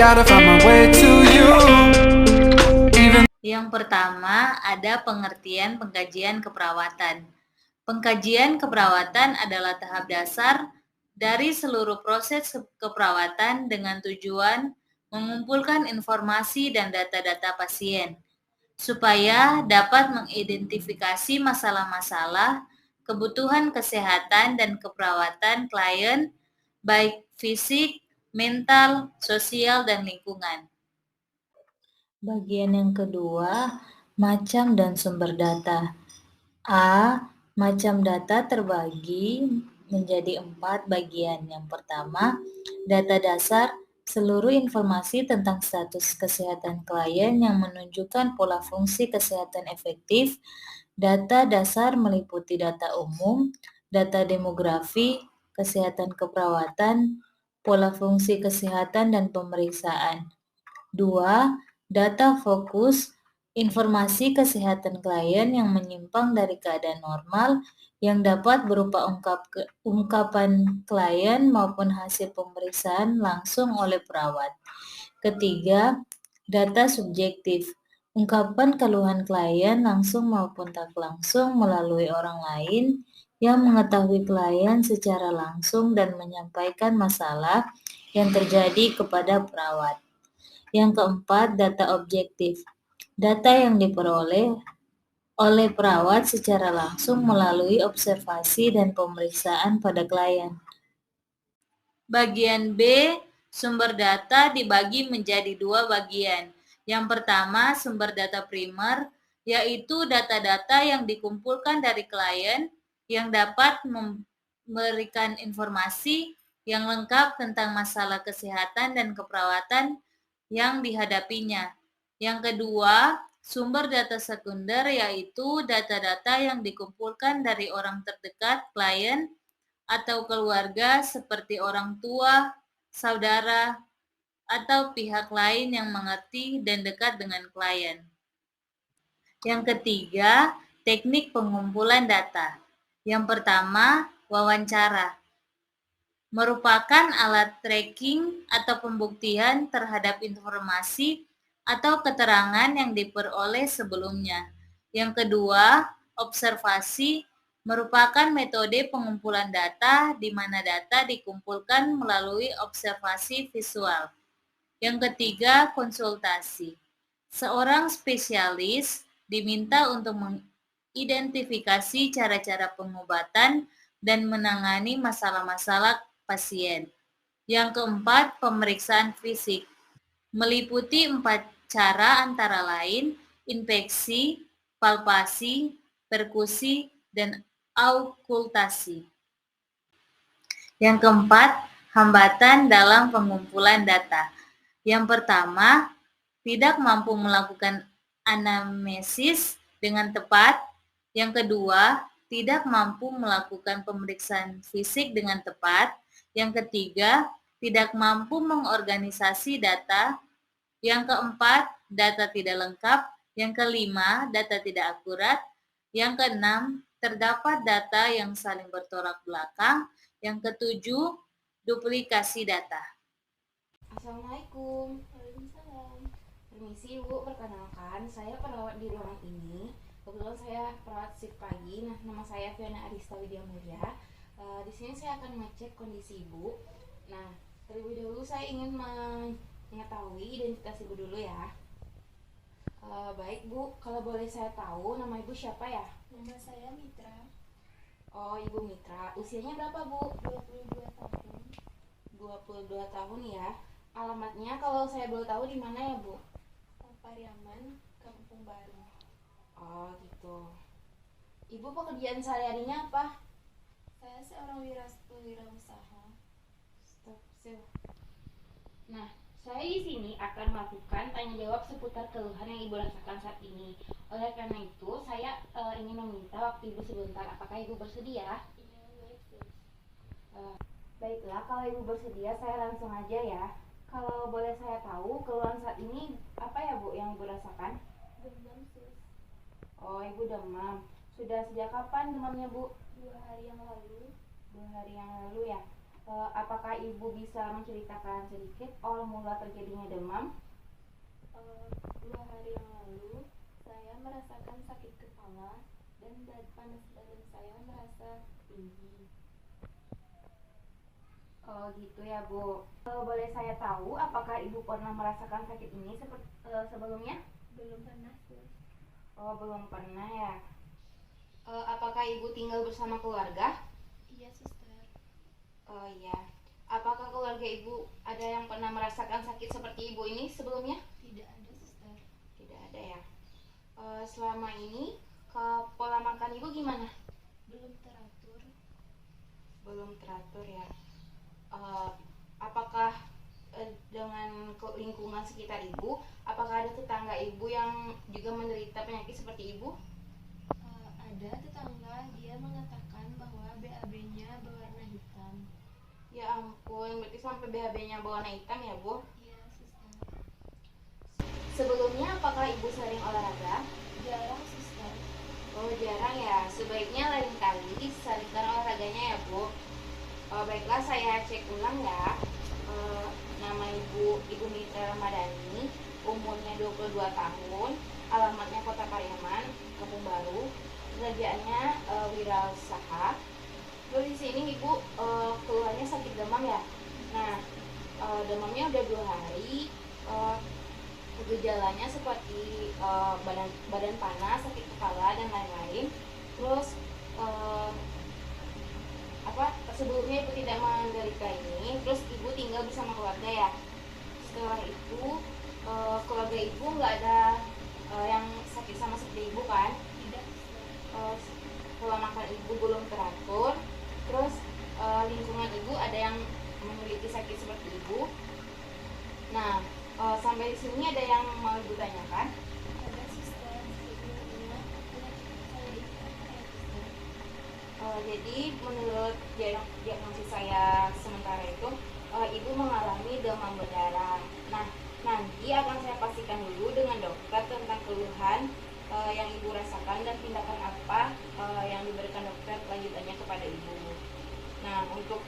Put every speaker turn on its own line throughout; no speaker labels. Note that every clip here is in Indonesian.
gotta find my way to you.
Yang pertama, ada pengertian pengkajian keperawatan. Pengkajian keperawatan adalah tahap dasar dari seluruh proses keperawatan dengan tujuan mengumpulkan informasi dan data-data pasien, supaya dapat mengidentifikasi masalah-masalah, kebutuhan kesehatan dan keperawatan klien, baik fisik, mental, sosial, dan lingkungan. Bagian yang kedua, macam dan sumber data. A. Macam data terbagi menjadi 4 bagian. Yang pertama, data dasar, seluruh informasi tentang status kesehatan klien yang menunjukkan pola fungsi kesehatan efektif. Data dasar meliputi data umum, data demografi, kesehatan keperawatan, pola fungsi kesehatan dan pemeriksaan. 2. Data fokus, informasi kesehatan klien yang menyimpang dari keadaan normal yang dapat berupa ungkapan klien maupun hasil pemeriksaan langsung oleh perawat. Ketiga, data subjektif, ungkapan keluhan klien langsung maupun tak langsung melalui orang lain yang mengetahui klien secara langsung dan menyampaikan masalah yang terjadi kepada perawat. Yang keempat, data objektif. Data yang diperoleh oleh perawat secara langsung melalui observasi dan pemeriksaan pada klien. Bagian B, sumber data dibagi menjadi 2 bagian. Yang pertama, sumber data primer, yaitu data-data yang dikumpulkan dari klien yang dapat memberikan informasi yang lengkap tentang masalah kesehatan dan keperawatan yang dihadapinya. Yang kedua, sumber data sekunder yaitu data-data yang dikumpulkan dari orang terdekat klien atau keluarga seperti orang tua, saudara, atau pihak lain yang mengerti dan dekat dengan klien. Yang ketiga, teknik pengumpulan data. Yang pertama, wawancara merupakan alat tracking atau pembuktian terhadap informasi atau keterangan yang diperoleh sebelumnya. Yang kedua, observasi merupakan metode pengumpulan data di mana data dikumpulkan melalui observasi visual. Yang ketiga, konsultasi. Seorang spesialis diminta untuk mengidentifikasi cara-cara pengobatan dan menangani masalah-masalah pasien. Yang keempat, pemeriksaan fisik. Meliputi 4 cara antara lain inspeksi, palpasi, perkusi, dan aukultasi. Yang keempat, hambatan dalam pengumpulan data. Yang pertama, tidak mampu melakukan anamnesis dengan tepat. Yang kedua, tidak mampu melakukan pemeriksaan fisik dengan tepat. Yang ketiga, tidak mampu mengorganisasi data. Yang keempat, data tidak lengkap. Yang kelima, data tidak akurat. Yang keenam, terdapat data yang saling bertolak belakang. Yang ketujuh, duplikasi data.
Assalamualaikum. Waalaikumsalam. Permisi Ibu, perkenalkan saya perawat di ruangan ini. Kebetulan saya perawat shift pagi. Nah, nama saya Fiona Arista Widya Mulia. Di sini saya akan mengecek kondisi Ibu. Nah, terlebih dahulu saya ingin mengetahui identitas Ibu dulu ya. Baik Bu, kalau boleh saya tahu nama Ibu siapa ya?
Nama saya Mitra.
Oh, Ibu Mitra. Usianya berapa Bu?
22 tahun.
22 tahun ya. Alamatnya kalau saya boleh tahu di mana ya Bu?
Pariaman, Kampung Baru.
Oh gitu. Ibu pekerjaan sehari-harinya apa?
Saya seorang wirausaha.
Nah, saya di sini akan melakukan tanya jawab seputar keluhan yang Ibu rasakan saat ini. Oleh karena itu, saya ingin meminta waktu Ibu sebentar. Apakah Ibu bersedia?
Iya, baik Bu.
Baiklah, kalau Ibu bersedia, saya langsung aja ya. Kalau boleh saya tahu, keluhan saat ini apa ya Bu yang Ibu rasakan?
Demam sus.
Oh, Ibu demam. Sudah sejak kapan demamnya Bu?
2 hari yang lalu.
2 hari yang lalu ya. Apakah Ibu bisa menceritakan sedikit awal mula terjadinya demam?
2 hari yang lalu saya merasakan sakit kepala dan panas badan saya merasa tinggi.
Oh gitu ya Bu. Boleh saya tahu apakah Ibu pernah merasakan sakit ini sebelumnya?
Belum pernah sus.
Oh belum pernah ya. Apakah Ibu tinggal bersama keluarga?
Iya suster.
Oh iya. Apakah keluarga Ibu ada yang pernah merasakan sakit seperti Ibu ini sebelumnya?
Tidak ada suster.
Tidak ada ya. Selama ini pola makan Ibu gimana?
Belum teratur.
Belum teratur ya. Apakah dengan lingkungan sekitar Ibu, apakah ada tetangga Ibu yang juga menderita penyakit seperti Ibu?
Ada tetangga, dia mengatakan bahwa BAB-nya berwarna hitam.
Ya ampun, berarti sampai BAB-nya berwarna hitam ya Bu?
Iya suster.
Sebelumnya apakah Ibu sering olahraga?
Jarang suster.
Oh jarang ya, sebaiknya lain kali selipkan olahraganya ya Bu. Baiklah, saya cek ulang ya. Nama Ibu Mitra Ramadhani, umurnya 22 tahun, alamatnya Kota Pariaman, Kampung Baru, pekerjaannya wirausaha. Terus di sini Ibu keluarnya sakit demam ya. Nah, demamnya udah 2 hari. Gejalanya seperti badan panas, sakit kepala dan lain-lain. Terus sebelumnya Ibu tidak menderita ini, terus Ibu tinggal bersama keluarga ya. Setelah itu keluarga Ibu nggak ada yang sakit sama seperti Ibu kan?
Tidak suster.
Pola makan Ibu belum teratur, terus lingkungan Ibu ada yang memiliki sakit seperti Ibu. Nah, sampai di sini ada yang mau Ibu tanyakan?
Ada suster. Sebelumnya penyakit saya itu apa ya suster?
Jadi menurut diagnosis saya sementara itu, Ibu mengalami demam berdarah. Nah, nanti akan saya pastikan dulu dengan dokter tentang keluhan yang Ibu rasakan dan tindakan apa yang diberikan dokter lanjutannya kepada Ibu. Nah, untuk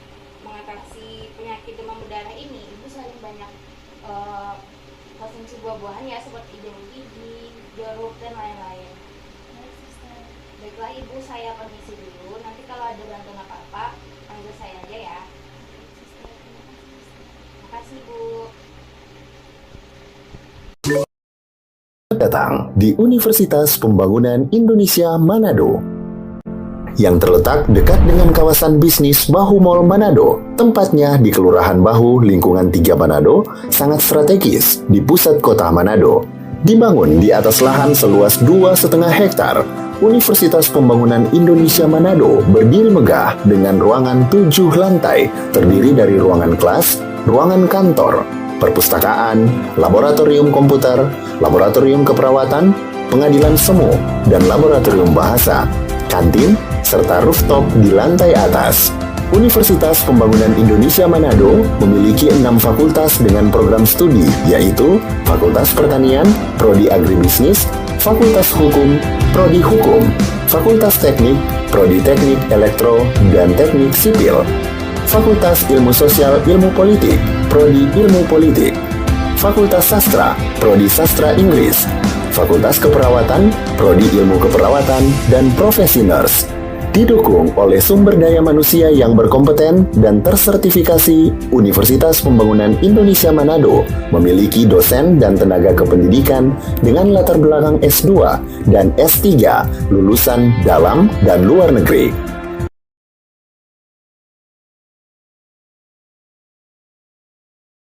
mengatasi penyakit demam berdarah ini, Ibu sering banyak konsumsi buah-buahan ya, seperti jeruk biji, jeruk dan lain-lain.
Baik suster.
Baiklah Ibu, saya permisi dulu. Nanti kalau ada bantuan apa-apa, panggil saya aja ya.
Baik suster. Terima kasih suster.
Terima kasih Bu.
Datang di Universitas Pembangunan Indonesia Manado yang terletak dekat dengan kawasan bisnis Bahu Mall Manado. Tempatnya di Kelurahan Bahu, lingkungan 3 Manado, sangat strategis di pusat kota Manado. Dibangun di atas lahan seluas 2,5 hektar, Universitas Pembangunan Indonesia Manado berdiri megah dengan ruangan 7 lantai, terdiri dari ruangan kelas, ruangan kantor, perpustakaan, laboratorium komputer, laboratorium keperawatan, pengadilan semu, dan laboratorium bahasa, kantin, serta rooftop di lantai atas. Universitas Pembangunan Indonesia Manado memiliki 6 fakultas dengan program studi, yaitu Fakultas Pertanian, Prodi Agribisnis, Fakultas Hukum, Prodi Hukum, Fakultas Teknik, Prodi Teknik Elektro dan Teknik Sipil, Fakultas Ilmu Sosial Ilmu Politik, Prodi Ilmu Politik, Fakultas Sastra, Prodi Sastra Inggris, Fakultas Keperawatan, Prodi Ilmu Keperawatan dan Profesi Nurse. Didukung oleh sumber daya manusia yang berkompeten dan tersertifikasi, Universitas Pembangunan Indonesia Manado memiliki dosen dan tenaga kependidikan dengan latar belakang S2 dan S3 lulusan dalam dan luar negeri.